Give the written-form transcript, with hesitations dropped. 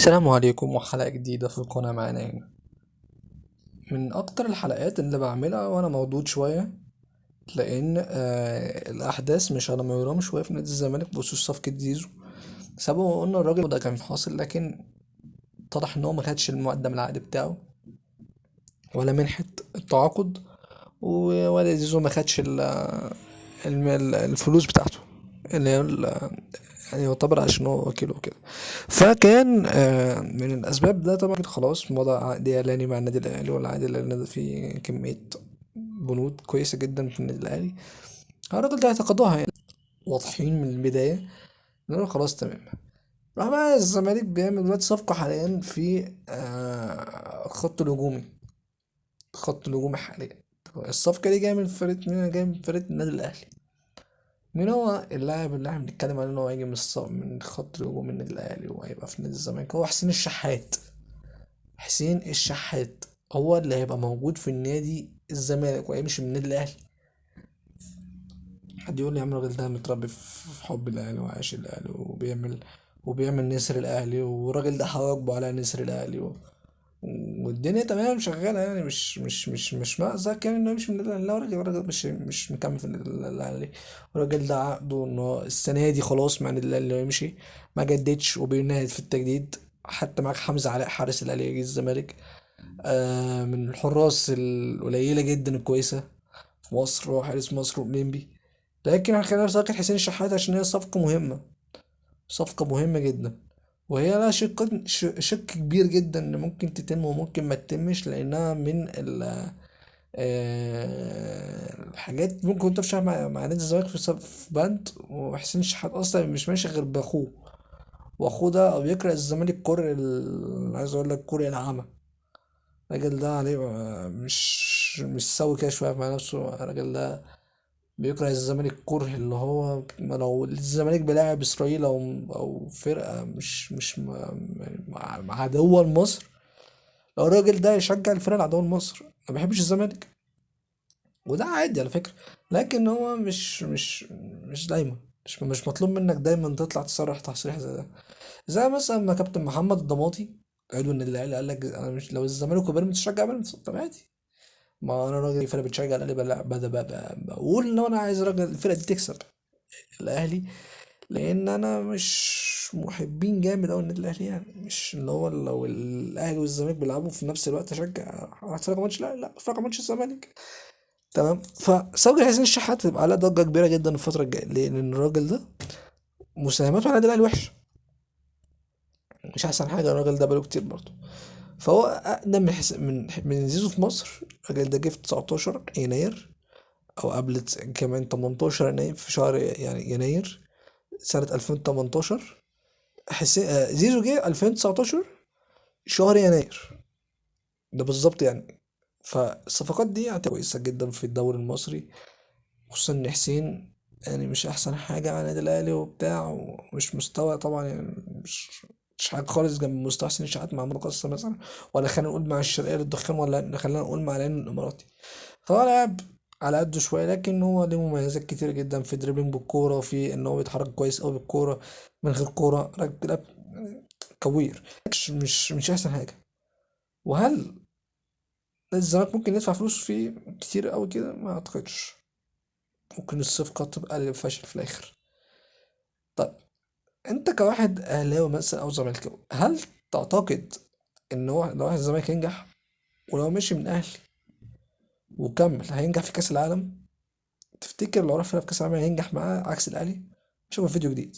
السلام عليكم وحلقة جديدة في القناة معانا هنا. من أكتر الحلقات اللي بعملها وأنا مضغوط شوية، لأن الأحداث مش على ما يرام شوية في نادي الزمالك بخصوص صفقة زيزو. سببه قلنا الراجل ده كان حاصل، لكن اتضح إن هو ما خدش المقدم العقد بتاعه ولا منحة التعاقد، ولا زيزو ما خدش الفلوس بتاعته اللي هي يعني يعتبر عشان هو وكيل وكده. فكان من الاسباب ده طبعا خلاص مضى عقد اعلاني مع النادي الاهلي، والعقد الاعلاني ده فيه كميه بنود كويسه جدا في النادي الاهلي. الراجل ده اعتقدوها يعني واضحين من البدايه ان هو خلاص تمام. راح بقى الزمالك بيعمل دلوقتي صفقه حاليا في خط الهجومي، خط الهجومي حاليا. الصفقه دي جايه من فرقه مين؟ جايه من فرقه النادي الاهلي. مين هو اللاعب اللي احنا بنتكلم عليه ان هو هيجي من خط الهجوم النادي الاهلي وهيبقى في نادي الزمالك؟ هو حسين الشحات. حسين الشحات هو اللي هيبقى موجود في النادي الزمالك وهيمشي من النادي الاهلي. حد يقول لي يا عم الراجل ده متربي في حب الاهلي وعايش الاهلي وبيعمل نسر الاهلي، والراجل ده حواجبه على نسر الاهلي والدنيا تمام شغاله، يعني مش مأزق يعني انه يمشي من النادي الاهلي. لا، الراجل مش مكمل في النادي الاهلي. الراجل ده عقده ان هو السنه دي خلاص مع النادي الاهلي اللي هو يمشي، ما جددش وبينهد في التجديد. حتى معاك حمزة علاء حارس الاهلي يجي الزمالك، من الحراس القليلة جدا الكويسة في مصر، هو حارس مصر ومليمبي. لكن خلينا نسقط حسين الشحات عشان هي صفقة مهمة، صفقة مهمة جدا. وهي لها شق كبير جدا ان ممكن تتم وممكن ما تتمش، لانها من الحاجات ممكن تفشل مع نادي الزمالك في بند. وحسين الشحات اصلا مش ماشي غير باخوه، واخوه ده بيقرأ الزمالك كره عايز اقول لك كره العامة. الراجل ده عليه مش سوي كده شوية مع نفسه. الراجل ده بيكره الزمالك كره اللي هو لو الزمالك بيلاعب إسرائيل أو فرقة مش عدوة لمصر، لو الراجل ده يشجع الفرقة العدوة لمصر ما بيحبش الزمالك. وده عادي على فكرة، لكن هو مش دايما، مش مطلوب منك دايما تطلع تصرح تصريح زي ده. زي مثلا ما كابتن محمد الضماطي عضو النادي الاهلي قال لك انا مش، لو الزمالك وبيراميدز تشجع بيراميدز طب عادي. ما انا راجل فرقه بتشجع الاهلي بقول ان انا عايز راجل الفرقه دي تكسب الاهلي، لان انا مش محبين جامد اوي النادي الاهلي، يعني مش اللي هو لو الاهلي والزمالك بيلعبوا في نفس الوقت اشجع اروح اتفرج على ماتش، لا اتفرج على ماتش الزمالك. تمام. فصبري حسين الشحات هتبقى عليها ضجه كبيره جدا الفتره الجايه، لان الراجل ده مساهماته على النادي الاهلي وحشه، مش احسن حاجه. الراجل ده بقاله كتير برضه. فهو اقدم من زيزو في مصر. الراجل ده جه في 19 يناير، او قبل كمان 18 يناير، في شهر يعني يناير سنة 2018. حسين زيزو جه 2019 شهر يناير ده بالظبط يعني. فالصفقات دي هتبقى كويسة جدا في الدوري المصري، خصوصا ان حسين يعني مش احسن حاجة على النادي الاهلي وبتاع، ومش مستوى طبعا يعني، مش حاجة خالص جنب مستوى حسين الشحات مع مقصة مثلا، ولا خلينا نقول مع الشرقية للدخان، ولا خلينا نقول مع العين الاماراتي. فهو لاعب على قده شوية، لكن هو ليه مميزات كتير جدا في دريبلينج بالكورة، وفي ان هو بيتحرك كويس قوي بالكورة من غير كورة. لاعب كوير، مش احسن حاجة. وهل نادي الزمالك ممكن يدفع فلوس فيه كتير قوي كده؟ ما اعتقدش. ممكن الصفقة تبقى فاشل في الاخر. طيب، انت كواحد اهلاوي مثلا او زملكاوي، هل تعتقد ان هو لو واحد الزمالك ينجح ولو مشي من اهلي وكمل هينجح في كاس العالم؟ تفتكر لو راح فرقة في كاس العالم هينجح معاه عكس الاهلي؟ شوف فيديو جديد.